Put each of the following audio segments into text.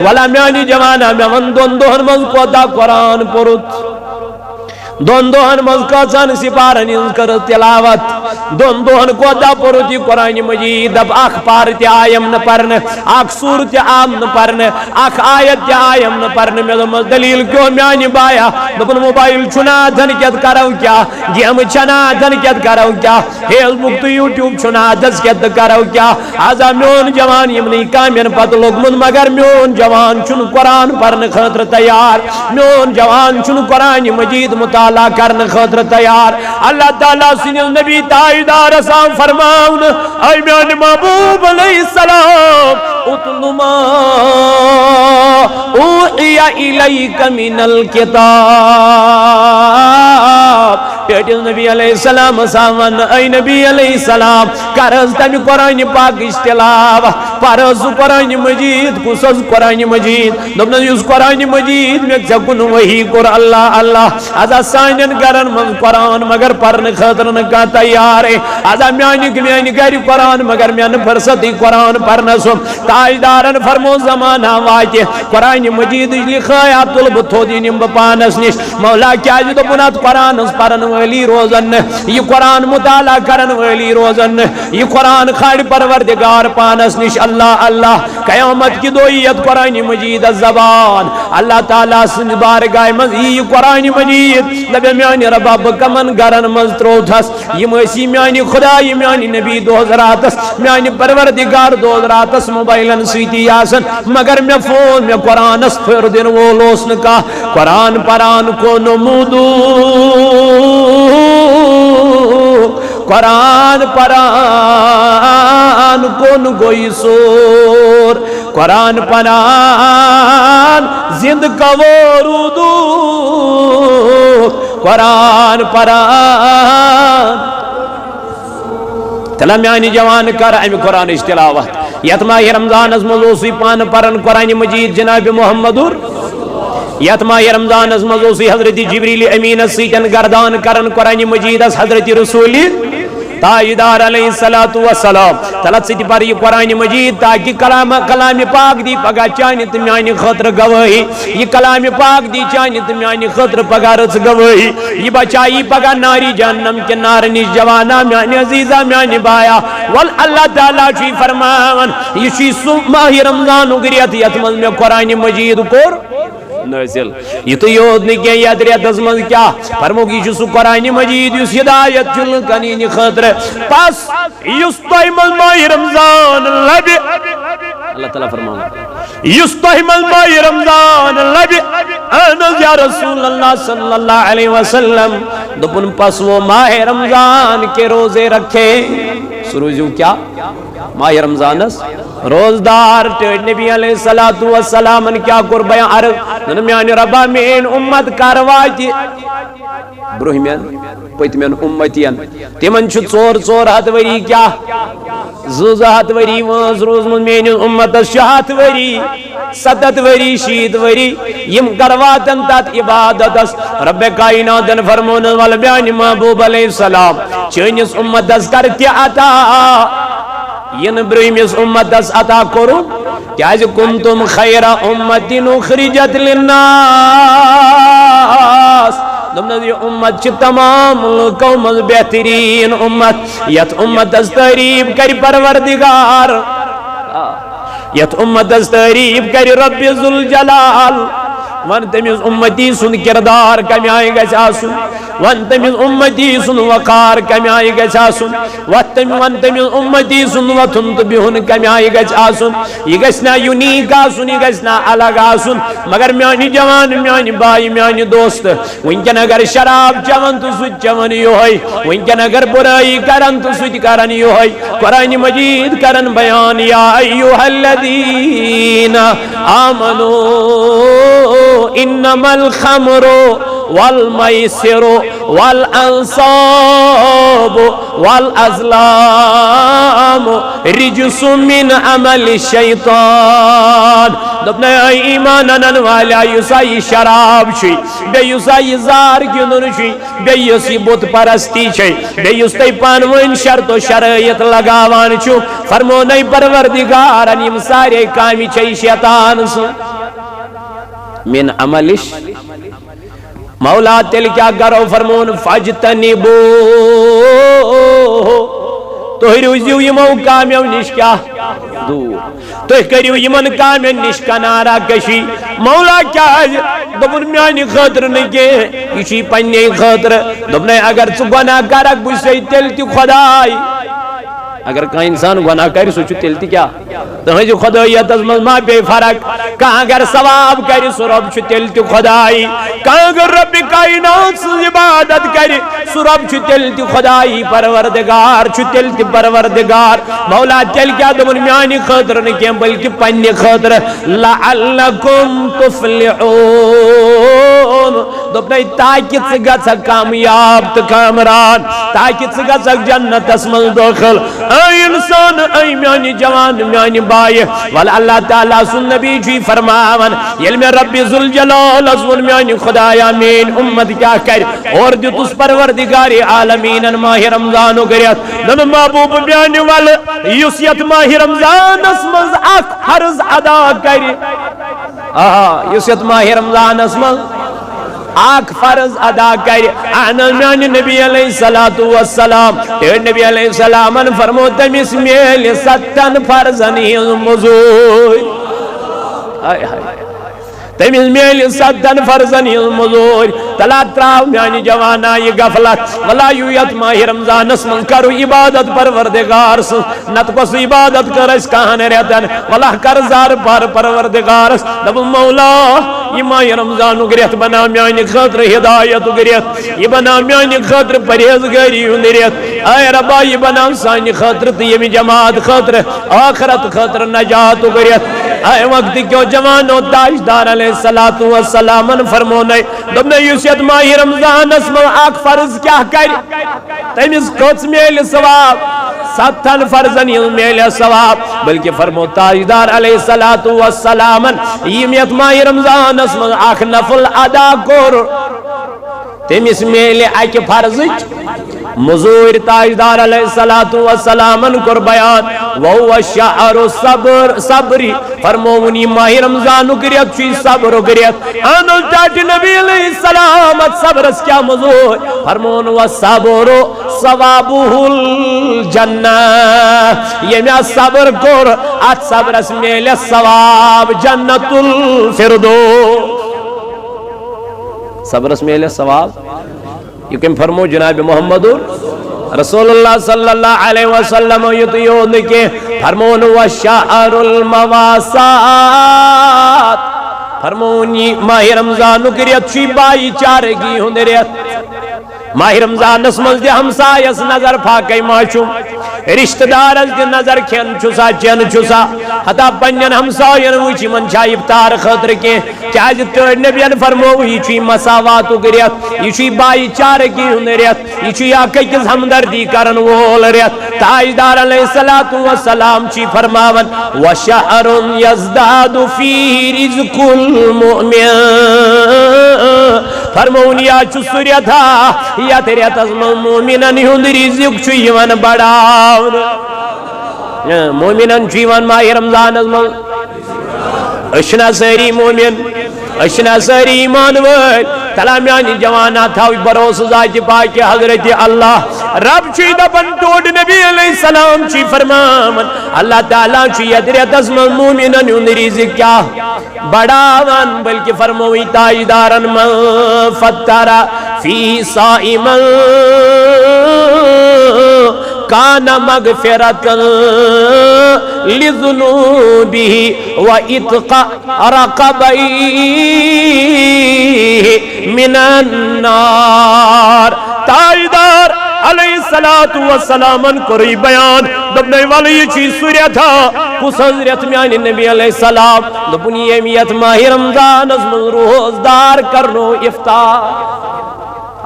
ولا میانی جوانا میں ون دون دہن مز کوتا قرآن پورت دون دہن مز کچن سپارن کر تلاوت دون دہن کوتا پورتی قرآن مجید اب اخ پار تی آیم نہ پرن اخ سور تی عام نہ پرن اخ آیت تی آیم نہ پرن میں دم دلیل کیوں میانی بایا دپن موبائل چھنا دھن کیت کرو کیا گیم چھنا دھن کیت کرو کیا فیس بک تو یوٹیوب چھنا دس کیت کرو کیا آزا میون جوان یمنی کامین پت لوگ من مگر میون جوان چھن قرآن پرن خاطر تیار میون جوان چھن قرآن مجید مطالعہ کرن خاطر تیار اللہ تعالیٰ سنل نبی تائیدار اسام فرماؤن اے میان محبوب علیہ السلام اتل ما اوحی الیک من الکتاب پیٹل نبی علیہ السلام سامن اے نبی علیہ السلام کرز تمی قرآن پاک اشتلاو پرز قرآن مجید کسز قرآن مجید دبنا یوز قرآن مجید میں چکن وحی کر اللہ اللہ ازا سائنن گرن من قرآن مگر پرن خطر نکا تیار ہے ازا میانی گری قرآن مگر میان فرصتی قرآن پرنسو تاجدارن فرمو زمانہ واجہ قرآن مجید لکھایا طلب تھو دینیم بپانس نش مولا کیا جو بنات قرآن اس پرن ولی روزن یہ قرآن مطالعہ کرن ولی روزن یہ قرآن خاڑ پروردگار پانس نش اللہ اللہ قیامت کی دوئیت قرآن مجید الزبان اللہ تعالیٰ سن بارگاہ مز یہ قرآن مجید نبی میانی رباب کمن گرن مز تروتھس یہ میسی میانی خدا یہ میانی نبی دوزراتس میانی پروردگار دوزراتس موبائلن سیتی آسن مگر میں فون میں قرآن اس پھر دن وہ لوسن کا قرآن پران کو نمودو قرآن پران کن گوئی سور قرآن پران زند کورودو قرآن پران تلا میانی جوان کر امی قرآن اشتلاوت یتما رمضان از مزوسی پان پرن قرآن مجید جناب محمدور یتما رمضان از مزوسی حضرت جبریل امین سیتن گردان کرن قرآن مجید از حضرت رسولی تاجدار علیہ السلام تلت سیتی پر یہ قرآن مجید تاکہ کلام پاک دی پگا چانت میانی خطر گواہی یہ کلام پاک دی چانت میانی خطر پگا رس گواہی یہ بچائی پگا ناری جہنم کے نار نش جوانا میانی عزیزہ میانی بایا واللہ تعالیٰ چی فرمان یہ چی ماہ رمضان اگریت یتمز میں قرآن مجید کور نازل یہ تو یود نہیں کیا یاد ریت ازمن کیا فرموگی جسو قرآن مجید یس ہدایت چل کنین خطر پس یس تحمل ماہ رمضان لبی اللہ تعالیٰ فرمانا یس تحمل ماہ رمضان لبی انز یا رسول اللہ صلی اللہ علیہ وسلم دپن پس وہ ماہ رمضان کے روزے رکھے سروجو کیا ماہ رمضان روزدار نبی علیہ السلام کیا کر بیان عرض نمیان ربا مین امت کارواتی برہمین پتمین امتین تمن چھ ژور ہتھ وری کیا زٕ ہتھ وری وانز روز من مین امت 7 وری 7 وری 6 وری یم کرواتن تات عبادت رب کائنات فرمون وال بیان محبوب علیہ السلام چنس امت کر تہ عطا ین برہمس امت عطا کرو کیاز کنتم خیر امت اخرجت للناس دمنا یہ امت چھ تمام لوکوں مز بہترین امت یت امت تعریف کر پروردگار یت امت تعریف کر رب ذوالجلال ون تمس امتی سن کردار کمی آئی گژھِ آسن ون تمس امتی سن وقار کمی آئی گژھِ آسن ون تمس امتی سن وتھن تو بہن کمی آئی گژھِ آسن یہ گژھِ نا یونیک آسن یہ گژھِ نا الگ آسن مگر میانی جوان میانی بائی میانی دوست ونکن اگر شراب چون تو سوت چون یوہی ونکن اگر برائی کرن تو سوت کرن یوہی قرآن مجید کرن بیان یا ایوہ الذین آمنو انما الخمر والمیسر والانصاب والازلام رجس من عمل الشیطان دبنا ایمان انن والا یسائی شراب چی بے یسائی زار گنن چی بے یسی بت پرستی چی بے یستی پانوین شرط و شرائط لگاوان چو فرمو نئی پروردگارن یم سارے کامی چی شیطان سن من عملش مولا تیل کیا کرو فرمون فاجتنبو تو روزیو یمو کامیو نش کیا دور تو کریو یمن کامیو نش کنارا کشی مولا کیا دبن میانی خاطر نکے یشی پنی خاطر دبنے اگر تو گناہ کرک بسی تیل تی خدای اگر کہاں انسان گناہ کری سوچو تیل تی کیا تو جو خدایت از ما بے فرق کہاں اگر ثواب کری سو رب چو تیل تی خدای کہاں اگر رب کائنات سے عبادت کری سو رب چو تیل تی خدای پروردگار چو تیل تی پروردگار مولا تیل کیا دمن میانی خاطر نکیم بلکہ پنی خاطر لعلکم تفلحون دبنی تاکہ سگا سا کامیاب تا کامران تاکہ سگا سا جنت اسمال داخل اے انسان اے میانی جوان میانی بائی والا اللہ تعالیٰ سن نبی جی فرماون علم ربی ذوالجلال ازون میانی خدای آمین امت کیا کر اور جو تس پروردگاری عالمین ماہ رمضانو گریت نم محبوب میانی والا یسیت ماہ رمضان اسمز اک حرز ادا کری یسیت ماہ رمضان اسمز آک فرض ادا کر احنا میانی نبی علیہ السلام تیر نبی علیہ السلام فرمو تمیس میل ستن فرزنی مزور تمیز میل ستن فرزنی مزور تلا تراو میانی جوانا یہ غفلت ولا یویت ماہ رمضان اسمن کرو عبادت پروردگار نت پس عبادت کرس کہانے رہتن ولا کرزار پر پروردگار دب مولا یہ ماہ رمضانو گریت بنا میانی خاطر ہدایت گریت یہ بنا میانی خاطر پرہیزگاری گریت اے ربا یہ بنا سانی خاطر تیمی جماعت خاطر آخرت خاطر نجات گریت اے وقت کیوں جوانو تاجدار علیہ السلام فرمونے دبنے یوسیت ماہ رمضان اسم آک فرض کیا کر تیمیز کچھ میل ثواب ستن فرزن میل ثواب بلکہ فرمو تاجدار علیہ السلام یمیت ماہ رمضان اسم آک نفل ادا کر تیمیز میل آک فرض مزور تاجدار علیہ السلام کر بیان وہو شعر صبری فرمونی ماہ رمضان گریت چی صبر گریت آنل چاٹی نبی علیہ السلام صبر اس کیا مزور فرمون والصبر ثوابه الجنہ یہ میں صبر کر ات صبر اس میل ثواب جنت الفردوس صبر اس میل ثواب یکم فرمو جناب محمد رسول اللہ صلی اللہ علیہ وسلم یتیون کے فرمون وشعر المواسات فرمونی ماہ رمضان کریت چی بائی چارگی ہوں ریت ماہ رمضان اسمز دی ہمسایس نظر پھاکی ماشو رشتہ دار از دی نظر کھین چھسا چین چھسا حتا پنین ہمساین وچی من چاہی افطار خطر کے چاہج تر نبیان فرمو یہ چی مساواتو گریت یہ چی بائی چارگی ہوں ریت یہ چی آکے کس ہمدردی کرن وول ریت تاجدار علیہ السلام چی فرماون وشعر یزداد فی رزق المؤمن فرمونی آچو سوریت تھا یا تیرے تزم مومنن ہند رزق چویون بڑاون مومنن چویون ماہ رمضان ازمال اشنا سری مومن اشنا سری ایمان ول کلامیانی جوانا تھاوی بروس ذات پاک حضرت اللہ رب چی دبن توڑ نبی علیہ السلام چی فرمامن اللہ تعالیٰ چی ادریت اسم المومنن ہند رزق کیا بڑاون بلکہ فرموی تاجدارن من فترہ فی صائمن کان مغفرت لذنوبه واتق رقبیه من النار تاجدار علیہ السلام کری بیان دبنے والی یہ چیز سوریہ تھا کس حضرت میانی نبی علیہ السلام دبنی امیت ماہ رمضان ازم روزدار کرنو افطار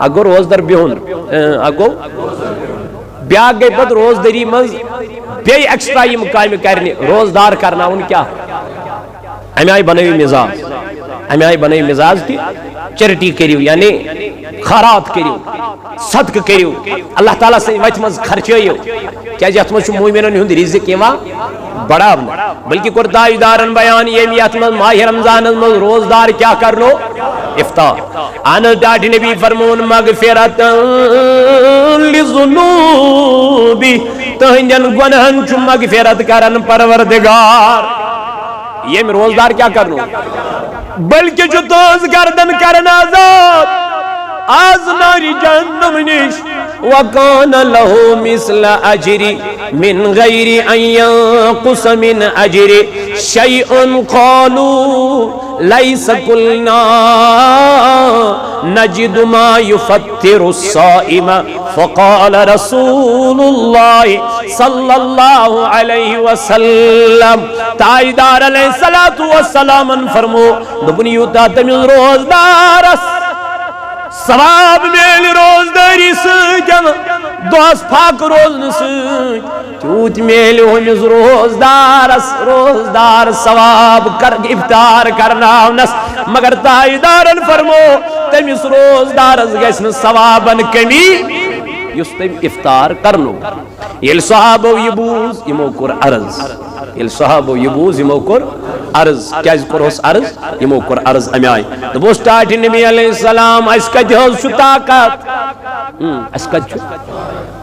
اگو روزدار بیون اگو بیاگ گئی پت روزداری مز بی ایکسٹرا یہ مقامی کرنی روزدار کرنا ان کیا ہمیں آئی بنائی مزاج ہمیں آئی بنائی مزاج کی چریٹی کریو یعنی خیرات کریو صدق کریو اللہ تعالیٰ سے وقت مز خرچیو کیا جی اتمنچو مومنن ہند رزق یما بڑا بلکہ کور تاجدارن بیان یم یت من ماہ رمضان من روزدار کیا کرنو افطار ان ڈاڈی نبی فرمون مغفرت لذنوب تہندن گنہن چھ مغفرت کرن پروردگار یم روزدار کیا کرنو بلکہ جو تہذ گردن کرن آزاد آز ناری جہنم نش وَكَانَ لَهُ مِثْلَ أَجْرِ مِنْ غَيْرِ أَنْ يَنْقُصَ مِنْ أَجْرِ شَيْءٌ قَالُوا لَيْسَ قُلْنَا نَجِدُ مَا يُفَتِّرُ الصَّائِمَ فَقَالَ رَسُولُ اللَّهِ صَلَّى اللَّهُ عَلَيْهِ وَسَلَّمَ تاجدار علیہ السلام فرمو دبنی یوتا تمیز روزدارس ثواب میل روزداری سجن دوس پاک روزن سج تیوت میل ہمز روزدار ثواب کر افطار کرناونس مگر تاجدارن فرمو تمس روزدارس گژھن ثوابن کمی یس تم افطار کرنو یل صحابو یہ بوز یمو کور عرض یل صحابو یہ بوز یمو کور عرض کیاز کرس عرض یمو کور عرض امی آئی دبوس ٹاٹی نبی علیہ السلام اس کت چھو طاقت اس کت چھو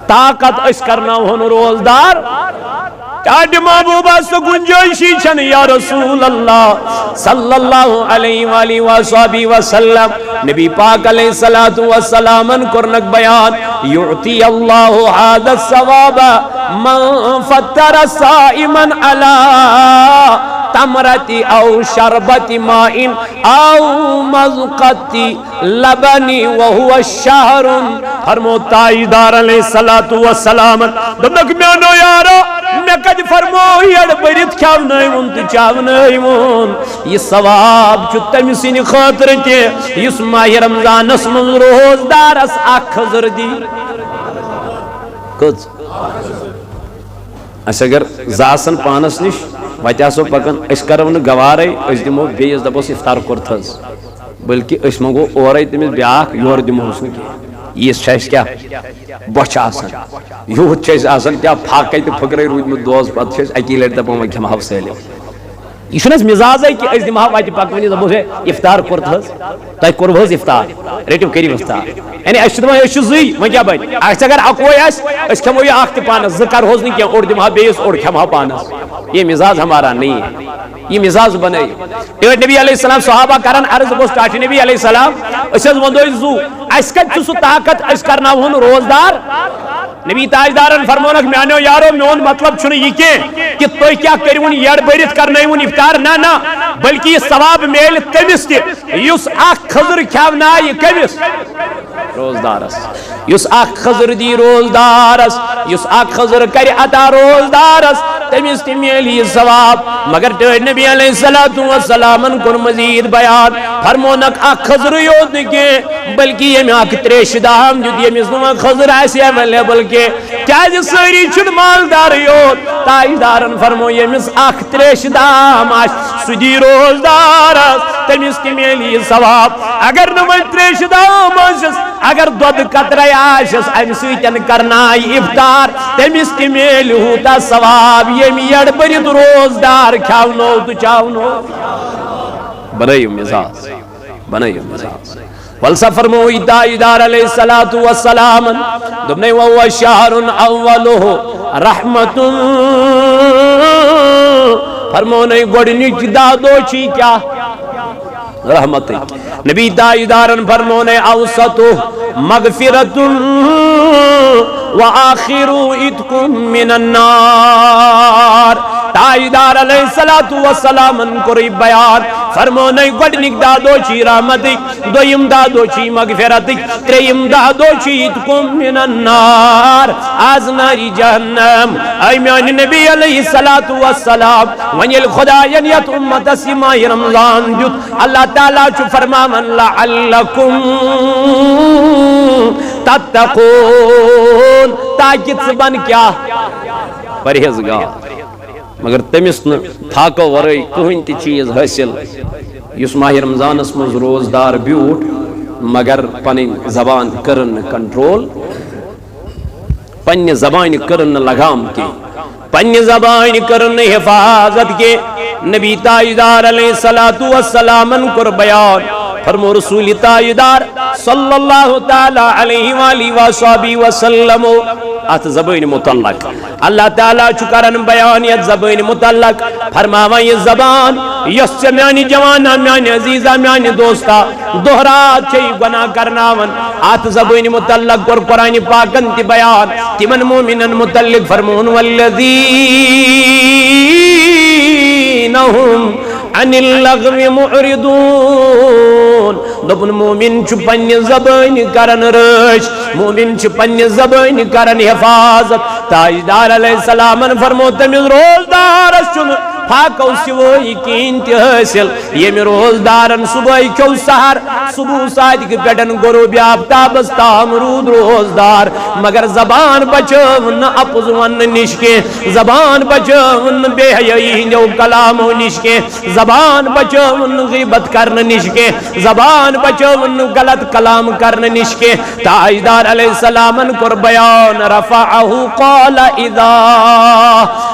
طاقت اس کرنا ہون روزدار ٹاٹی محبوبہ سے گنجائشی چھن یا رسول اللہ صلی اللہ علیہ وآلہ وآلہ وسلم نبی پاک علیہ السلام کرنک بیان یعطی اللہ حاد الثواب من فطر صائما علی تمرت او شربت مائن او مزقت لبن وهو الشهر فرمو تاجدار علیہ السلام دمک میانو یارو میں کج فرمو یڑ برت کھاونائیون تو چاونائیون یہ ثواب چھو تمسین خاطر تے اس ماہ رمضان اسمن روزدار اس خضر دی کچھ اس اگر زاسن پانس نش وتہ سو پکن اس کرو نا گوارے اس دمو بیس دپوس افطار کورتھس بلکہ اس منگو اورے تمس بیاکھ یور دمو اس یہ چھس کیا بچ آسان یوت چھس آسان کیا پھاکے تو پھکرے روٗدمُت دوس پتہ چھس اکی لٹہِ دپان وۄنۍ کھٮ۪مہو سٲلِم یہ چھُنہٕ مزازے کہ أسۍ دِمہو وتہِ پکنہِ دپوس ہے افطار کوٚرتھس تۄہہِ کوٚروٕ حظ افطار رٔٹِو کٔرِو افطار یعنی أسۍ چھِ دپان أسۍ چھِ زٕے وۄنۍ کیٛاہ بنہِ اَسہِ اگر اکوے آسہِ أسۍ کھٮ۪مو یہِ اکھ تہِ پانس زٕ کرہوس نہٕ کینٛہہ اوٚڑ دِمہو بیٚیِس اوٚڑ کھٮ۪مہو پانس یہ مزاج ہمارا نہیں ہے یہ مزاج بنے ٹاٹھ نبی علیہ السلام صحابہ کرن عرض بوس ٹاٹھ نبی علیہ السلام اس وندو زو اس کت سو طاقت اس کرنا ہون روزدار نبی تاجدارن فرمونک میانو یارو میون مطلب چھن یہ کہ تو کیا کرون یڑ برت کرنایون افطار نہ بلکہ یہ ثواب میل تمس تہ یس اخ خضر کھاونا یہ کمس روزدارس یس اخ خضر دی روزدارس یس اخ خضر کر عطا روزدارس تمس تہ میل یہ ثواب مگر ٹاٹھ نبی علیہ السلام کن مزید بیان فرمونک اخ خضر یوت نہ بلکہ یہ اخ تریش دام جد یمس نہ خضر آسی اویلیبل کے کیاز ساری چھن مالدار یوت تاجدارن فرمو یمس اخ تریش دام آس سدی روزدارس تمس تہ میل یہ ثواب اگر نہ وۄنۍ تریش دام آسس اگر دۄد قطرے آسس امہ سۭتۍ کرناے افطار تمس تہ میل ہوتا ثواب یم یڑ برت روزدار کھاونو تو چاونو بنائیو مزاج بنائیو مزاج فلسفہ فرموئی تاجدار علیہ السلام دبنے وَهُوَ شَهْرٌ أَوَّلُهُ رَحْمَةٌ فرمونے گوڑنچ دادو چی کیا رحمت نبی تاجدارن فرمونے اوسطُ مغفرة وآخر اتقم من النار تاجدار علیہ السلام کوئی بیان فرمونے گوڑنک دادو چی رحمتک دویم دادو چی مغفرتک تریم دادو چی اتقم من النار آز ناری جہنم اے میان نبی علیہ السلام ونیل خدا ینیت امت سمائی رمضان جت اللہ تعالیٰ چو فرمامن لعلکم تتقون تاکہ بن کیا پرہیزگار مگر تمس پھاکو ورئی کہین تی چیز حاصل اس ماہ رمضان مز روزدار بیوٹ مگر پنن زبان کرن کنٹرول پنہ زبان کرن لگام کی پنی زبان کرن حفاظت کے نبی تاجدار علیہ السلام کر بیان فرمو رسول تاجدار صلی اللہ تعالی علیہ وآلہ وآلہ وسلم ات زبان متعلق اللہ تعالیٰ چکرن بیان یہ زبان متعلق فرماوا یہ زبان یس میانی جوانا میانی عزیزہ میانی دوستا دہرات چھئی گناہ کرناون ات زبان متعلق اور قرآن پاکن تی بیان تمن مومنن متعلق فرمون والذین ہم عن اللغو معرضون دبن مومن چھ پنی زبان کرن رش مومن چھ پنی زبان کرن حفاظت تاجدار علیہ السلام فرمو تمیز روزدار چن پاکو سوئی کینتی حاصل یہ میں روزدارن صبح کیوں سہر صبح صادق پیٹن غروب آفتاب استام رود روزدار مگر زبان بچون اپزون نشکے زبان بچون بے حیائی جو کلام نشکے زبان بچون غیبت کرن نشکے زبان بچون غلط کلام کرن نشکے تاجدار علیہ السلام کر بیان رفعہ قال اذا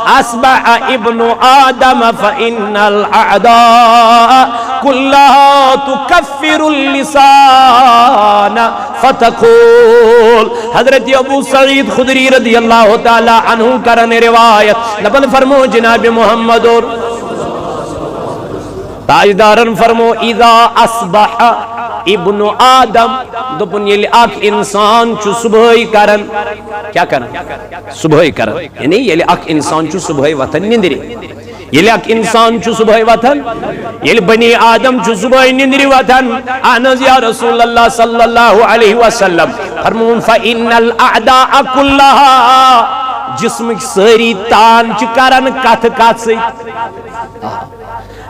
اصبح ابن آدم فإن الأعداء كلها تكفر اللسان فتقول حضرت ابو سعید خدری رضی اللہ تعالی عنہ کرنے روایت لبن فرمو جناب محمد اور تاجدارن فرمو اذا اصبح ابن آدم دپن یلی اک انسان چھ صبح کرن کیا کرن صبح کرن یعنی یلی اک انسان چھ صبح وطن نندری یلی اک انسان چھ صبح وطن یلی بنی آدم چھ صبح نندری وطن آنز یا رسول اللہ صلی اللہ علیہ وسلم فرمون فإن الأعداء كلها جسم سری تان چھ کرن کت کت سی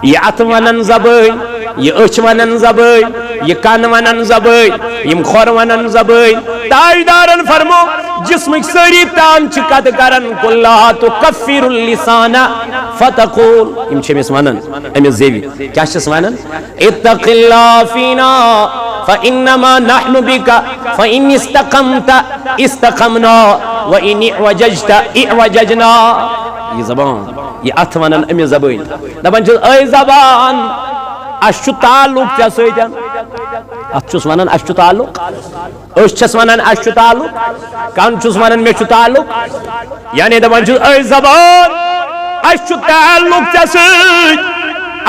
یہ ات ونن زبان یہ اچھ ونن زبان یہ کان ونن زبان یم خور ونن زبان تاجدارن فرمو جسمک سری تان چکت کرن کلها تکفر اللسان فتقول یم چمیس ونن امیس زیوی کیا چس ونن اتق اللہ فینا فإنما نحن بك فإن استقمت استقمنا وإن اعوججت اعوججنا یہ زبان یہ ات ونن امی زبان دپان چھس اے زبان اس چھ تعلق ژےٚ سۭتۍ ات چھس ونان اس چھ تعلق أس چھس ونان اس چھ تعلق کان چھس ونان مے چھ تعلق یعنی دپان چھس اے زبان اس چھ تعلق ژےٚ سۭتۍ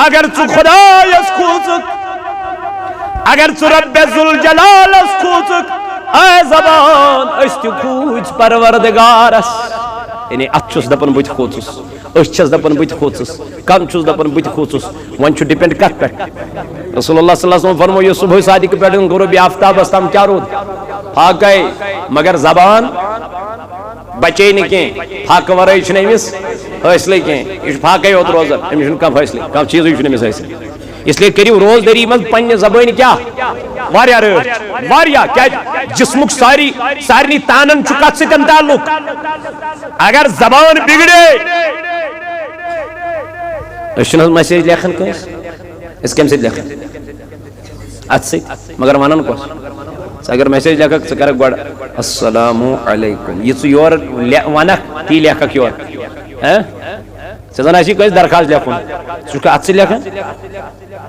اگر ژٕ خدایس کھوژکھ اگر ژٕ رب ذوالجلالس کھوژکھ اے زبان اس تہِ کھوٗژ پروردگارس یعنی ات چھس دپان بہٕ تہِ کھوژُس أس چھس دپان بہٕ تہِ کھوژُس کان چھس دپان بہٕ تہِ کھوژُس وۄنۍ چھُ ڈِپینڈ کتھ پٮ۪ٹھ رسول اللہ صلی اللہ علیہ وسلم فرمو یہ صبح صادق پٮ۪ٹھ غروب آفتابس تام کیا روٗد پھاکے مگر زبان بچے نہٕ کینٛہہ پھاکہٕ ورٲے چھُنہٕ أمِس حٲصلٕے کینٛہہ یہِ چھُ پھاکے یوت روزان أمِس چھُنہٕ کانٛہہ فٲصلٕے کانٛہہ چیٖزٕے چھُنہٕ أمِس حٲصِل اس لیے کٔرِو روزدٲری منٛز پننہِ زبٲنۍ کیٛاہ واریاہ رٲچھ واریاہ کیٛازِ جسمُک سارنٕے تانن چھُ کتھ سۭتۍ تعلق اگر زبان بگڑے أسۍ چھِنہٕ حظ میسیج لیکھان کٲنٛسہِ أسۍ کمہِ سۭتۍ لیکھان اتھ سۭتۍ مگر ونان کۄس ژٕ اگر میسیج لیکھکھ ژٕ کرکھ گۄڈٕ السلام علیکم یہِ ژٕ یورٕ ونکھ تی لیکھکھ یورٕ ژےٚ زن آسی کٲنٛسہِ درخاست لیکھُن ژٕ چھُکھ اتھ سۭتۍ لیکھان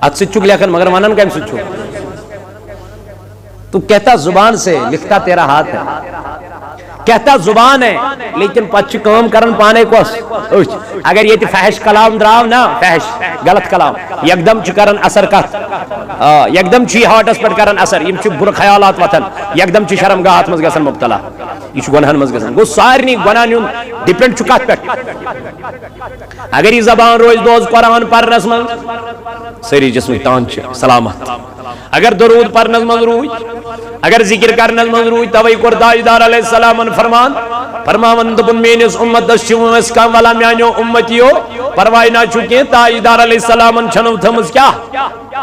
اتھ سۭتۍ چھُکھ لیکھان مگر ونان کمہِ سۭتۍ چھُکھ تو کہتا زبان سے لکھتا تیرا ہاتھ ہے کہتا زبان ہے لیکن پتہ کام کرن پانے کس اگر یہ فحش کلام دراو نا فحش غلط کلام یکدم کرن اثر کت یکدم ہارٹس پہ کرن اثر یم بر خیالات وتھن یکدم شرم گاہت مز گژھن مبتلا یہ گناہن مز گژھن گو سارنی گناہن ہند ڈپینڈ کت پہ اگر یہ زبان روز دوز قرآن پرنس من سری جسم تان سلامت اگر درود پرنس من روز اگر ذکر کرنس من روز توے کور تاجدار علیہ السلام فرماون دپن میس امتس چھ کم والا میانو امتیو پرواہ نہ چکے تاجدار علیہ السلام چھنو تھمز کیا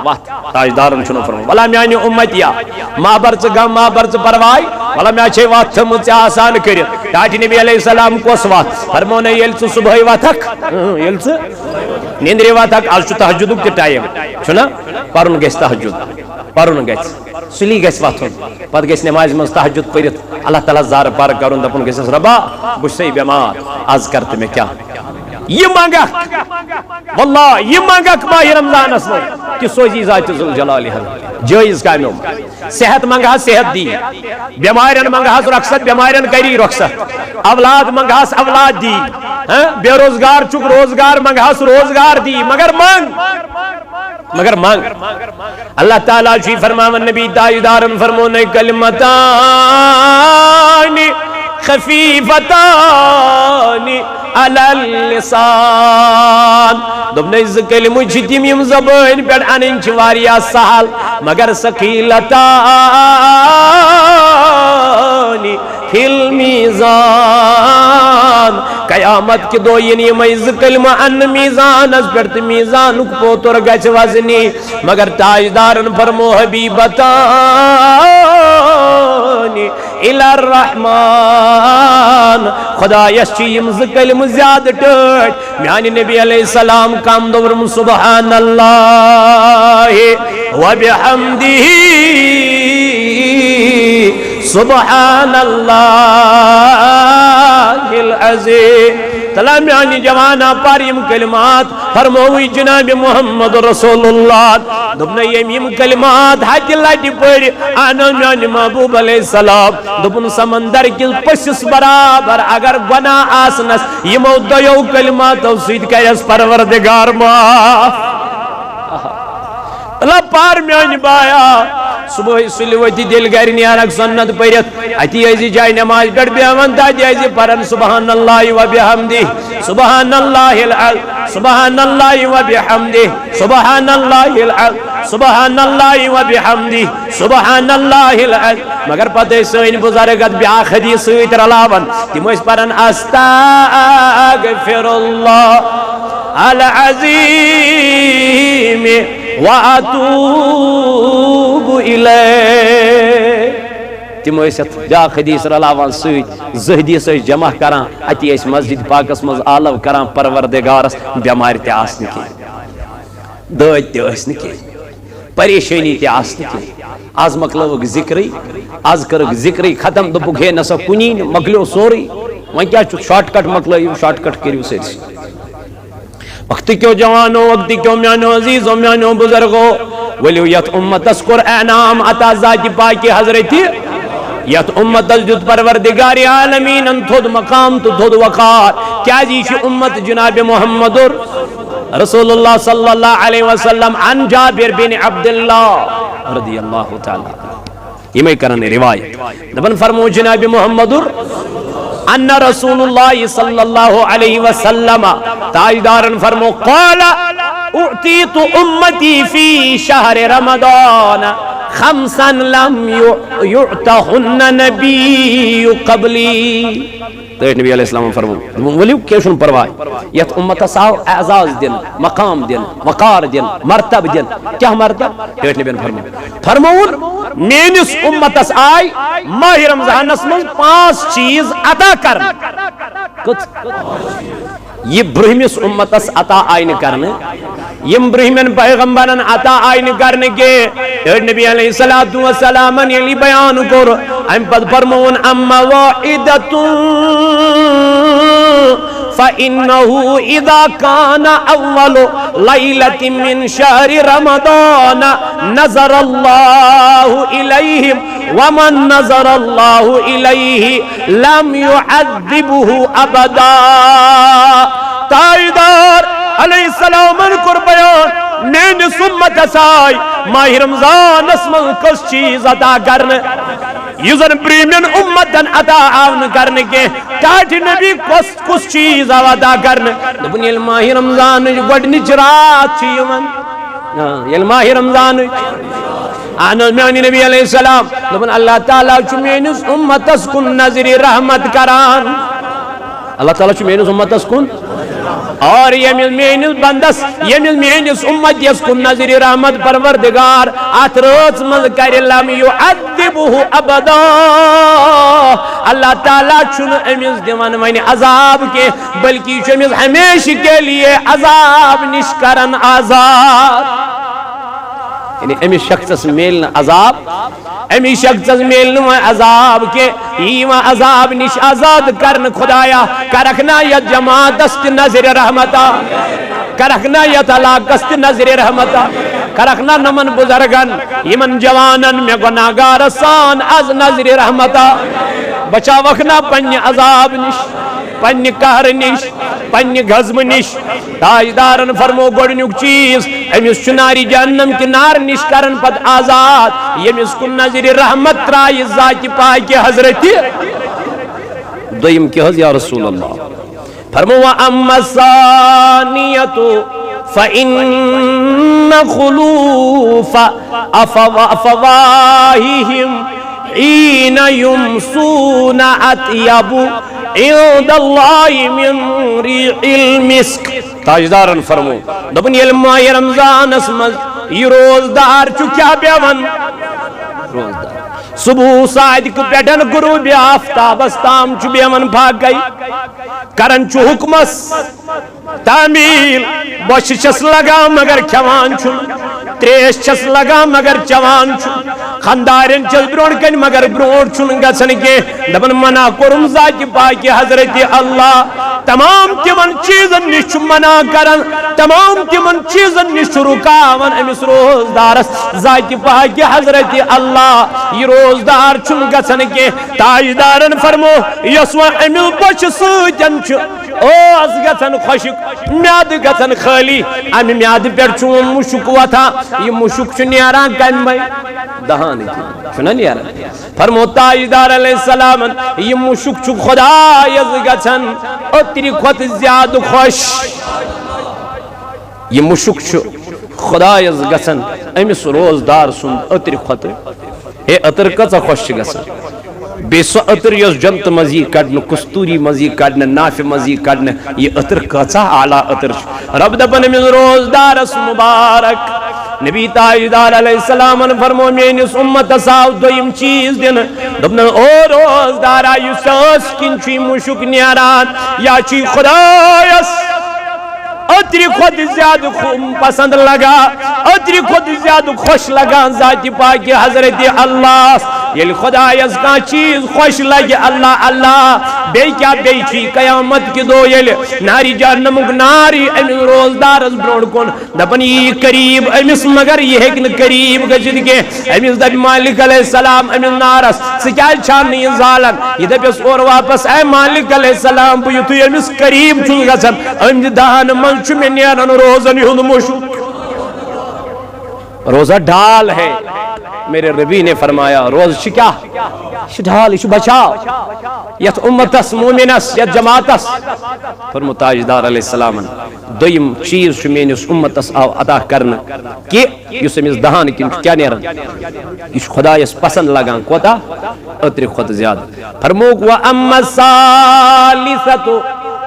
وات تاجدارن چھنو فرمو والا میانو امتیا ما برچ غم ما برچ پرواہ والا میا چھ وات تھمز آسان کرت ٹاٹی نبی علیہ السلام کوس وات فرمو نے یل صبح واتک یل نیندری واتک آج تہجد تہ ٹائم چھنا پرن گژھِ تہجد پرن گژھِ سلی گژھِ وتھن پتہ گژھِ نماز مز تہجد پرت اللہ تعالیٰ زار پار کرن دپن گژھس ربا بہ چھُسے بیمار آز کر تہ مے کیا یہ منگک واللہ یہ منگک ماہ رمضان اسمن کہ سوزی ذات ذوالجلالہ جائز کامیوں صحت منگا صحت دی بیمارین منگا رخصت بیمارین کری رخصت اولاد منگا اولاد دی بے روزگار چک روزگار منگا روزگار دی مگر مانگ اللہ تعالیٰ جی فرماون نبی تاجدارن فرمونے کلمتان خفیفتان علی اللسان دبنے از کلمہ چھتیم یم زبان پیڑ انن چواریا سہل مگر ثقیلتان فی المیزان قیامت کی دو ینی میز کلمہ ان میزان از پڑت میزان پوتر گچ وزنی مگر تاجدارن فرمو حبیبتان الى الرحمن خدا یشیم کلمہ زیادہ ٹوٹ میانی نبی علیہ السلام کام دورم سبحان اللہ وبحمدہ سبحان اللہ العظیم تلا میانی جوانا پاریم کلمات فرموی جناب محمد رسول اللہ دبن یم کلمات حج لٹی پر آنا میانی محبوب علیہ السلام دبن سمندر کی پشس برابر اگر گناہ آسنس یمو دیو کلمات و سید کیس پروردگار معاف اللہ پار میانی بایا صبح سلوتی دل گر نیارک سنت پریت اتی ایزی جائے نماز ڈڑ بیاون تا جائزی پرن سبحان اللہ و بحمدہ سبحان اللہ العظیم سبحان اللہ و بحمدہ سبحان اللہ العظیم سبحان اللہ و بحمدہ سبحان اللہ العظیم مگر پتہ سوین بزرگت بیاخ حدیث سویت رلاون تیمویس پرن استغفر اللہ العظیم وَأَتُوبُ إِلَيْهِ تِمو ٲسِتھ بیٛاکھ حدیث رلاوان سۭتۍ زٕ حدیث ٲسۍ جمع کران اتی ٲسۍ مسجد پاکس منٛز آلو کران پروردگارس بٮ۪مارِ تہِ آسہٕ نہٕ کینٛہہ دٲدۍ تہِ ٲسۍ نہٕ کینٛہہ پریشٲنی تہِ آسہٕ نہٕ کینٛہہ آز مۄکلٲوٕکھ ذِکرٕے آز کٔرٕکھ ذِکرٕے ختم دوٚپُکھ ہے نسا کُنی نہٕ مۄکلیو سورُے وۄنۍ کیٛاہ چھُ شاٹ کٹ مۄکلٲیِو شاٹ کٹ کٔرِو سٲرسٕے وقت کیوں جوانو وقت کیوں میانو عزیزو میانو بزرگو ولیو یت امت اسکر اعنام عطا ذات پاکی حضرتی یت امت اسجد پروردگار عالمین تھود مقام تو تھود وقار کیا جیشی امت جناب محمد رسول اللہ صلی اللہ علیہ وسلم عن جابر بن عبداللہ رضی اللہ تعالی یہ میں کرنے روایت دبن فرمو جناب محمد ان رسول اللہ صلی اللہ علیہ وسلم تاجدارن فرمو قال اعطیت امتی فی شہر رمضان خمسا لم یعطہن نبی قبلی تو نبی علیہ السلام فرمو ولیو کیشن پروائی یت امت ساو اعزاز دن مقام دن وقار دن مرتب دن کیا مرتب تو نبی فرمو فرمون مینس امتس آئی ماہ رمضان اسمن 5 چیز عطا کر یہ برہمس امتس عطا آئین کرنے یم برہمن پیغمبرن عطا آئین کرنے کے نبی علیہ السلام یلی بیان کر ام پد فرمون اما واعدت فإنه إذا كان أول ليلة من شهر رمضان نظر الله إليهم ومن نظر الله إليه لم يعذبه أبدا تاجدار علیہ السلام کر بیان میں سمت سائی ماہ رمضان اسمن کس چیز عطا کرنے یوزن پریمین امتن عطا آون کرنے کے تاٹھ نبی کس چیز عطا کرنے دبن یل ماہ رمضان گوڑنچ رات چیون یل ماہ رمضان آنا میانی نبی علیہ السلام دبن اللہ تعالیٰ چو مینس امتس کن نظری رحمت کران اللہ تعالیٰ چو مینس امتس کن اور یمیل مینس بندس یمیل مینس امت یس کن نظر رحمت پروردگار آتروز مل کر لم یعذبه ابدا اللہ تعالیٰ چھن امیز دیوان وین عذاب کے بلکہ چھمیز ہمیشہ کے لیے عذاب نشکرن عذاب یعنی امی شخص میلن عذاب امی شخص میلن عذاب کے ایوان عذاب نش آزاد کرن خدایا کرکنا یا جماعت است نظر رحمتا کرکنا یا طلاق است نظر رحمتا کرکنا نمن بزرگن یمن جوانن میں گناہگار سان از نظر رحمتا بچا وکھنا پنی عذاب نش پنی قہر نش پنی غضب نش تاجدارن فرمو گوڑنیک چیز امس چناری جہنم کی نار نش کرن پت آزاد یمس کن نظر رحمت ترائی ذات پاک حضرت دویم کی حض یا رسول اللہ فرمو وَأَمَّا الثَّانِيَةُ فَإِنَّ خُلُوفَ أَفْوَاهِهِمْ حِينَ يُمْسُونَ أَطْيَبُ عِندَ اللَّهِ مِنْ رِيحِ الْمِسْكِ تاجدارن فرمو دبن یہ ماہ رمضان اسمز یہ روزدار چکیا بیون روزدار صبح صادق پیٹن غروب آفتاب استام چھ بیون بھاگ گئی کرن چھ حکمس تعمیل بوش چس لگا مگر کھوان چھن تریش چس لگا مگر چوان چھن خاندارن چس برون کن مگر برون چھن گسن کے دبن منع کرم ذات پاک حضرت اللہ تمام تمن چیزن نش منع کرن تمام تمن چیزن نش رکاون امس روزدارس ذات پاک حضرت اللہ یہ روزدار چھن گسن کے تاجدارن فرمو یسو امل بچ سجن چھ اوز گسن خوشک میاد گسن خالی امی میاد پر چون مشک وطا یہ مشک چھ نیاران کن بھائی دہانی چھنا نیاران فرمو تاجدار علیہ السلام یہ مشک چھ خدا یز گسن اتری خود زیاد خوش یہ مشک چھ خدا یز گسن امس روزدار سن اتری خود اے اتر کچا خوش گسن بے سو اتر یس جنت مزی کڑن کستوری مزی کڑن ناف مزی کڑن یہ اتر کچا اعلیٰ اتر رب دبن من روزدار اس مبارک نبی تاجدار علیہ السلام فرمو مینس امت ساو دویم چیز دن دبن او روزدارا یساس کنچی مشک نیاران یا چی خدایس اتری خود زیاد پسند لگا اتری خود زیاد خوش لگا ذات پاک حضرت اللہ یل خدا یز کا چیز خوش لگے اللہ اللہ بے کیا بے چی قیامت کی دو یل ناری جہنم ناری امن روزدار از برون کن دپن یہ قریب امس مگر یہ ہکن قریب گجد کے امس دب مالک علیہ السلام امن نارس سکیل چھان نہیں زالن یہ دپس اور واپس اے مالک علیہ السلام بیتو امس قریب چھن گسن امس دہن من چھ میں نیرن روزن ہند مشک روزہ ڈھال ہے میرے ربی نے فرمایا روز کیا ڈھال بچاؤ یت امتس مومنس یت جماعتس فرمو تاجدار علیہ السلام دویم چیز میس امتس آو ادا کرنا کہ اس امس دہان کن کیا نیرن یہ خدا اس پسند لگان کوتا اتری خود زیادہ فرموک وَأَمَّا الثَّالِثَةُ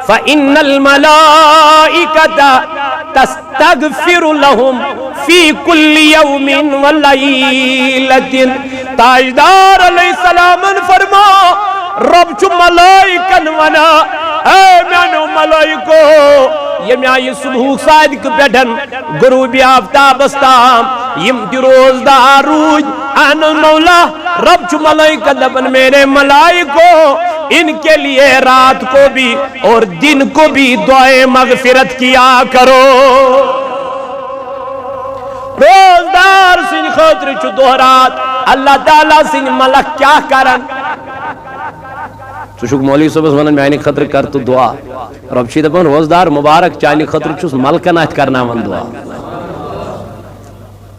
فَإِنَّ الْمَلَائِكَةَ تستغفر لهم في كل يوم والليلة تاجدار علیہ السلام فرما رب چو ملائکن ونا اے میانو ملائکو یہ میائی صبح صادق پیٹھن غروب آفتاب استام یم دی روزدار روز ان مولا رب چو ملائکہ دبن میرے ملائکو ان کے لیے رات کو بھی اور دن کو بھی دعائے مغفرت کیا کرو روزدار سن خاطر چو دہرات اللہ تعالیٰ سن ملک کیا کرن تو شک مولوی صبح ونن میانی خطر کر تو دعا رب چی دپن روزدار مبارک چانی خطر چوس ملکن آت کرنا من دعا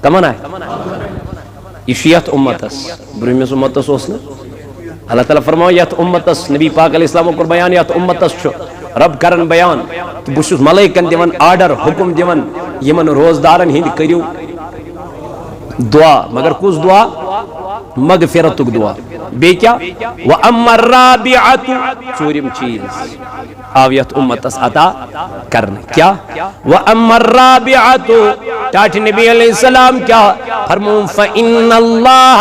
کمن آئے یہ شیعت امتس برمیس امتس اوسنا اللہ تعالیٰ فرماؤ یت امتس نبی پاک علیہ السلام کو بیان یت امتس چھو رب کرن بیان تو بشوس ملائکن دیون آرڈر حکم دیون یمن روزدارن ہند کریو دعا مگر کس دعا مغفرتک دعا بے کیا وَأَمَّا الرَّابِعَةُ چوریم چیز آویت امتس عطا کرنے کیا وَأَمَّا الرَّابِعَةُ ٹاٹھ نبی علیہ السلام کیا فرمون فَإِنَّ اللَّهَ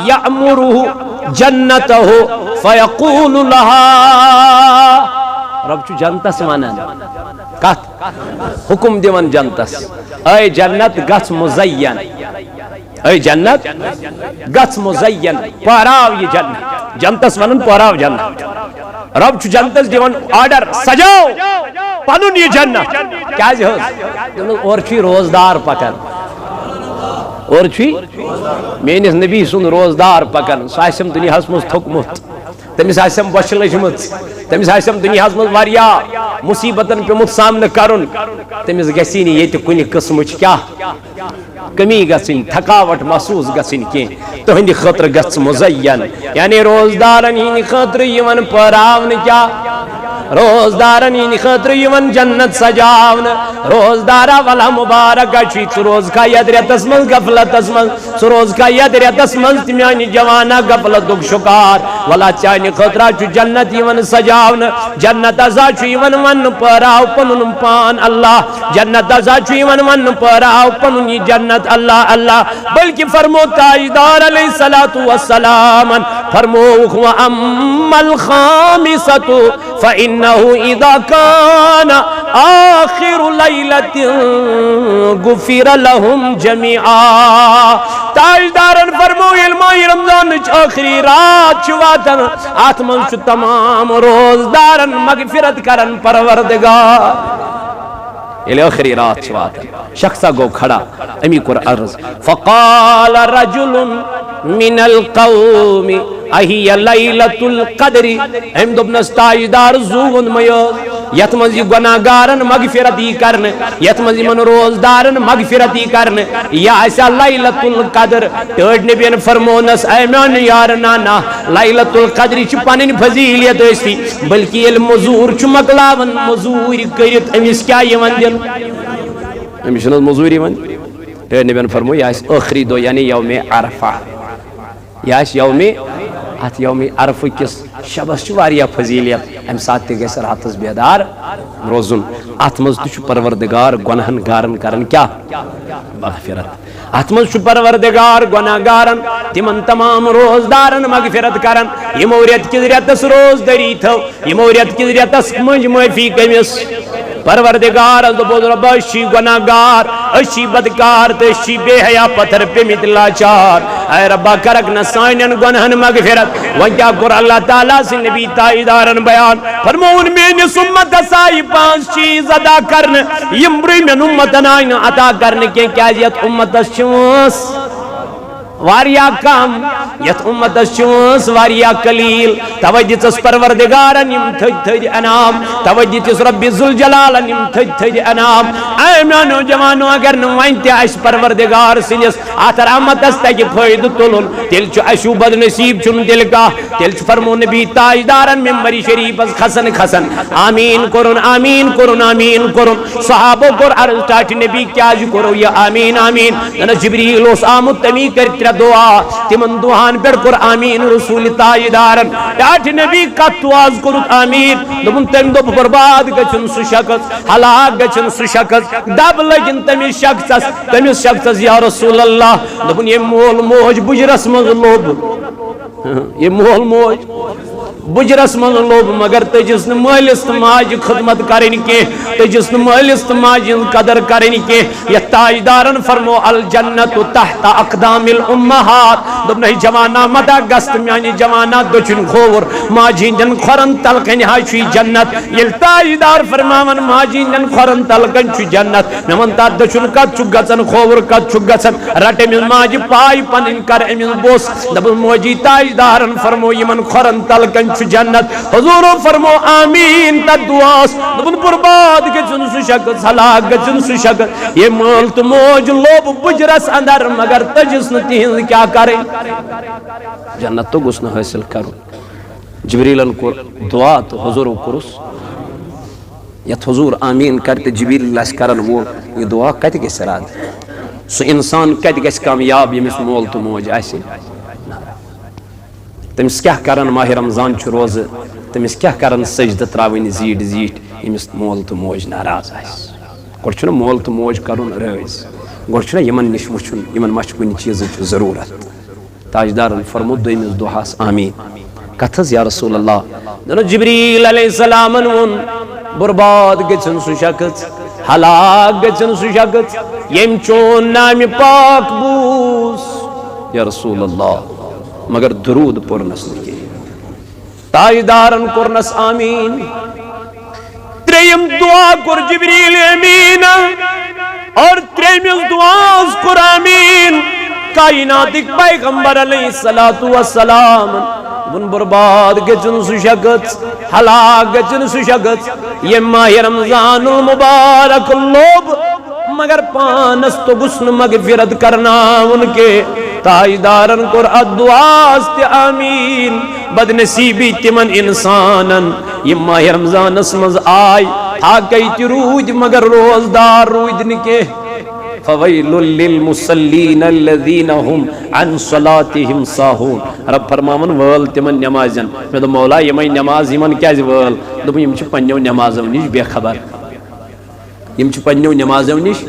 يَعْمُرُهُ جَنَّتَهُ فَيَقُولُ لَهَا رب چو جنتس مانن کت حکم دیون جنتس اے جنت گس مزین اے جنت گژھ مزین پہراو یہ جنت جنتس ونن پہراو جنت رب چھ جنتس دیوان آرڈر سجاو پنن یہ جنت کیازِ حظ اور چھ روزدار پکان اور چھ میٲنِس نبی سُنٛد روزدار پکان سُہ آسٮ۪م دُنیاہس منٛز تھوٚکمُت تٔمِس آسٮ۪م بۄچھِ لٔجمٕژ تٔمِس آسٮ۪م دُنیاہس منٛز واریاہ مُصیبتن پیوٚمُت سامنہٕ کرُن تٔمِس گژھی نہٕ ییٚتہِ کُنہِ قٕسمٕچ کیٛاہ کمی گژھٕنۍ تھکاوٹ محسوٗس گژھٕنۍ کینٛہہ تُہنٛدِ خٲطرٕ گژھِ مُزین یعنی روزدارن ہٕنٛدِ خٲطرٕ یِوان پہراونہٕ کیٛاہ روزدارن ہٕنٛدِ خٲطرٕ یِوان جنت سجاونہٕ روزدارا ولا مبارکہ چھُے ژٕ روزکھا یتھ رٮ۪تس منٛز غفلتس منٛز ژٕ روزکھا یتھ رٮ۪تس منٛز تہِ میانہِ جوانا غفلتُک شُکار ولا چانہِ خٲطرٕ چھُ جنت یِوان سجاونہٕ جنت ہسا چھُ یِوان وننہٕ پہراو پنُن پان اللہ جنت ہسا چھُ یِوان وننہٕ پہراو پنُن یہِ جنت اللہ اللہ بلکہ فرمو تاجدار علیہ الصلوۃ والسلام فرمووُکھ وَأَمَّا الْخَامِسَةُ فَإِنَّهُ إِذَا كَانَ آخِرُ لَيْلَةٍ غُفِرَ لَهُمْ جَمِيعًا تاجدارن فرمو ییٚلہِ ماہِ رمضانٕچ ٲخری رات چھِ واتان اتھ منٛز چھُ تمام روزدارن مغفرت کران پروردگار ییٚلہِ ٲخری رات چھِ واتان شخصا گوٚو کھڑا أمی کوٚر عرض فقال رجل من القوم اہی لیلۃ القدر أمۍ دوٚپنس تاجدار زوٗن مےٚ یتھ منٛز یہِ گۄناہگارن مغفرت یی کرنہٕ یتھ منٛز یِمن روزدارن مغفرت یی کرنہٕ یہِ آسیا لیلۃ القدر ٹٲٹھۍ نبیَن فرمونس اے میون یار نانا لیلۃ القدر چھِ پنٕنۍ فضیلیت ٲستی بلکہ ییٚلہِ موٚزوٗر چھُ مۄکلاوان موٚزوٗرۍ کٔرِتھ أمِس کیٛاہ یِوان دِنہٕ أمِس چھُنہٕ حظ موٚزوٗرۍ یِوان ٹٲٹھۍ نبیَن فرمو یہِ آسہِ ٲخری دۄہ یعنی یومِ عرفہ یہِ آسہِ یومِ اتھ یومِ عرفہ کِس شبس چھُ واریاہ فضیلیت امہِ ساتہٕ تہِ گژھِ راتس بیدار روزُن اتھ منٛز تہِ چھُ پروردگار گۄنہن گارن کران کیٛاہ مغفرت اتھ منٛز چھُ پروردگار گۄناہگارن تِمن تمام روزدارن مغفرت کران یِمو رٮ۪تہٕ کِس رٮ۪تس روزدٔری تھٲو یِمو رٮ۪تہٕ کِس رٮ۪تس مٔنٛزۍ معٲفی گٔمِس پروردگارس دوٚپُس رۄبا أسۍ چھِی گۄناہگار أسۍ چھِی بدکار تہٕ أسۍ چھِی بے حیا پتھر پیٚمٕتۍ لاچار اے رۄبا کرکھ نہ سانٮ۪ن گۄنہن مغفرت وۄنۍ کیٛاہ کوٚر اللہ تعالیٰ سٕنٛدۍ نبی تاجدارن بیان فرمووُن میٲنِس اُمتس آیہِ 5 چیٖز ادا کرنہٕ یِم برٛوٗہمٮ۪ن اُمتن آیہِ نہٕ عطا کرنہٕ کینٛہہ کیٛازِ یتھ اُمتس چھِ وٲنٛس واریاہ کم یتھ اُمتس چھِ وٲنٛس واریاہ قلیٖل توے دِژٕس پروردگارن یِم تھٔدۍ تھٔدۍ انعام توے دِتِس رۄبِ ذوالجلالن یِم تھٔدۍ تھٔدۍ انعام اے میانیو جوانو اگر نہٕ وۄنۍ تہِ اسہِ پروردگار سٕنٛدِس اتھ رحمتس تگہِ فٲیدٕ تُلُن تیٚلہِ چھُ اسہِ ہیوٗ بدنصیٖب چھُنہٕ تیٚلہِ کانٛہہ تیٚلہِ چھُ فرمو نبی تاجدارن ممبرِ شریٖفس کھسان کھسان آمیٖن کوٚرُن آمیٖن کوٚرُن آمیٖن کوٚرُن صحابو کوٚر عرض ٹاٹھہِ نبی کیٛازِ کوٚرو یہِ آمیٖن آمیٖن دپنس جبریٖل اوس آمُت تمی کٔرۍ 3 دعا تِمن دُعاہن پٮ۪ٹھ کوٚر آمیٖن رسوٗلِ تاجدارن ٹاٹھہِ نبی کتھ دُعاہس کوٚرُتھ آمیٖن دوٚپُن تٔمۍ دوٚپ برباد گژھُن سُہ شخص ہلاک گژھُن سُہ شخص دب لٔگِن تٔمِس شخصس یا رسول اللہ دوٚپُن ییٚمۍ مول موج بُجرس منٛز لوٚب ییٚمۍ مول موج بُجرس منٛز لوٚب مگر تٔجِس نہٕ مٲلِس تہٕ ماجہِ خدمت کرٕنۍ کینٛہہ تٔجِس نہٕ مٲلِس تہٕ ماجہِ ہٕنٛز قدر کرٕنۍ کینٛہہ یتھ تاجدارن فرمو الجنت تحت اقدام الامہات دوٚپنَے جوانا متا گژھ تہٕ میانہِ جوانا دٔچھُن کھووُر ماجہِ ہٕنٛدٮ۪ن کھۄرن تل کنہِ حظ چھُے جنت ییٚلہِ تاجدار فرماون ماجہِ ہٕنٛدٮ۪ن کھۄرن تل کنہِ چھُ جنت مےٚ ووٚن تتھ دٔچھُن کتھ چھُکھ گژھان کھووُر کتھ چھُکھ گژھان رٹ أمِس ماجہِ پاے پنٕنۍ کر أمِس بوٚس دوٚپُن موجی تاجدارن فرمو یِمن کھۄرن تل کنہِ چھُ جنت حضورو فرمو آمیٖن تتھ دعاہس دوٚپُن برباد گژھُن سُہ شخص ہلاک گژھُن سُہ شخص ییٚمۍ مول تہٕ موج لوٚب بُجرس اندر مگر تٔجِس نہٕ تِہنٛز کیٛاہ کرٕنۍ جنت تو گوٚژھ نہٕ حٲصِل کرُن جبریٖلن کوٚر دعا تہٕ حضوٗرو کوٚرُس یتھ حضوٗر آمیٖن کرِ تہٕ جبریٖل آسہِ کرن وول یہِ دعا کتہِ گژھِ رد سُہ انسان کتہِ گژھِ کامیاب ییٚمِس مول تہٕ موج آسہِ تٔمِس کیٛاہ کرن ماہِ رمضان چھُ روزٕ تٔمِس کیٛاہ کرن سجدٕ تراوٕنۍ زیٖٹھۍ زیٖٹھۍ ییٚمِس مول تہٕ موج ناراض آسہِ گۄڈٕ چھُنہ مول تہٕ موج کرُن رٲضۍ گۄڈٕ چھُنہ یِمن نِش وٕچھُن یِمن ما چھُ کُنہِ چیٖزٕچ ضروٗرت تاجدارن فرمو دوٚیمِس دۄہس آمیٖن کتھ حظ یا رسول اللہ دوٚپُن جبریٖل علیہ السلامن ووٚن برباد گژھُن سُہ شخص ہلاک گژھُن سُہ شخص ییٚمۍ چون نامہِ پاک بوٗز یا رسول اللہ مگر درود پورنس نکی تاجدارن کرنس آمین تریم دعا کر جبریل امین اور تریمز دعاز کر آمین کائناتک پیغمبر علیہ السلام ون برباد گچن سو شخص ہلاک گچن سو شخص یہ ماہ رمضان المبارک لوب مگر پانس تو گسن مغفرت کرنا ان کے تاجدارن کر ادعاست آمین بدنصیبی تمن انسانن یہ ماہ رمضان اسمز آئی تھاکی تی روج مگر روزدار روج نکے فویل للمصلین الذین هم عن صلاتهم ساہون رب فرماون وال تمن نمازن میں دو مولا یمائی نماز یمن کیا جی وال دو یم چھ پنیو نمازو نیش بے خبر یم چھ پنیو نمازو نیش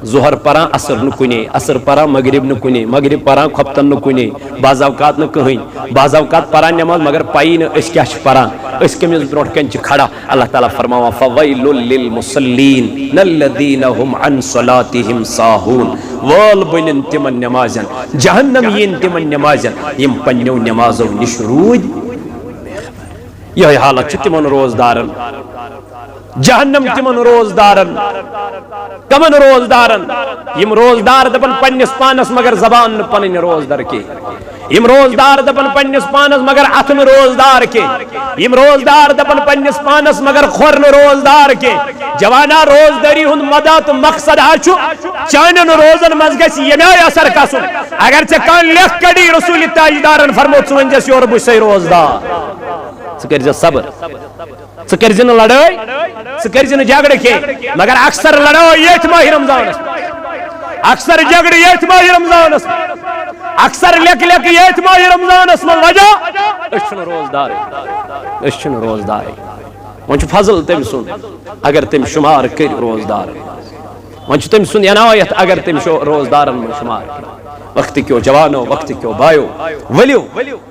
ظہر پران اثر نکنے اثر پران مغرب نکنے مغرب پران کھپتن نکنے بعض اوقات نکہین بعض اوقات پران نماز مگر پائی نا اس کیا چھ پران اس کے میں بروٹ کنچ کھڑا اللہ تعالیٰ فرماوا فویل للمصلین الذین هم عن صلاتهم ساہون وال بنن تمن نمازن جہنم ین تمن نمازن یم پنیو نمازو نش روج یہ حالت چھ تمن روزدارن جہنم تمن روزدارن کمن روزدارن یم روزدار دپن پنس پانس مگر زبان پنن روزدار کے یم روزدار دپن پنس پانس مگر اتن روزدار کے یم روزدار دپن پنس پانس مگر خورن روزدار کے جوانا روزداری ہند مدہ تو مقصد آچو چانن روزن مزگس یمی اثر کسن اگر چه کان لکھ کڑی رسول تاجدارن فرموت سونجس یور بوشی روزدار سکر جا صبر سکر جن لڑائی سکر جن جگڑ کے مگر اکثر لڑائی یہ ماہ رمضان اکثر جگڑ یہ ماہ رمضان اکثر لک لک یہ ماہ رمضان اسم وجہ اشن روزدار اشن روزدار ونچ فضل تم سن اگر تم شمار کر روزدار ونچ تم سن عنایت اگر تم روزدارن میں شمار کر وقت کیوں جوانو وقت کیوں بایو ولیو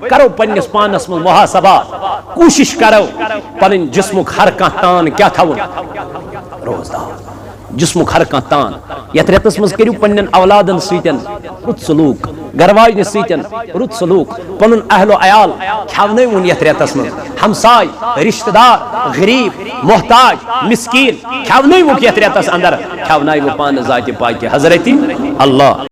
کرو پنس پانس من محاسبات کوشش کرو پنن جسمک ہر کان تان کیا تھاون روزدار جسمک ہر کان تان یت ریتس مز کریو پنن اولادن سیتن رت سلوک گرواجن سیتن رت سلوک پنن اہل و عیال کھاونون یت ریتس مز ہمسائی رشتہ دار غریب محتاج مسکین کھاونون یت ریتس اندر کھاونائی وہ پان ذات پاک حضرت اللہ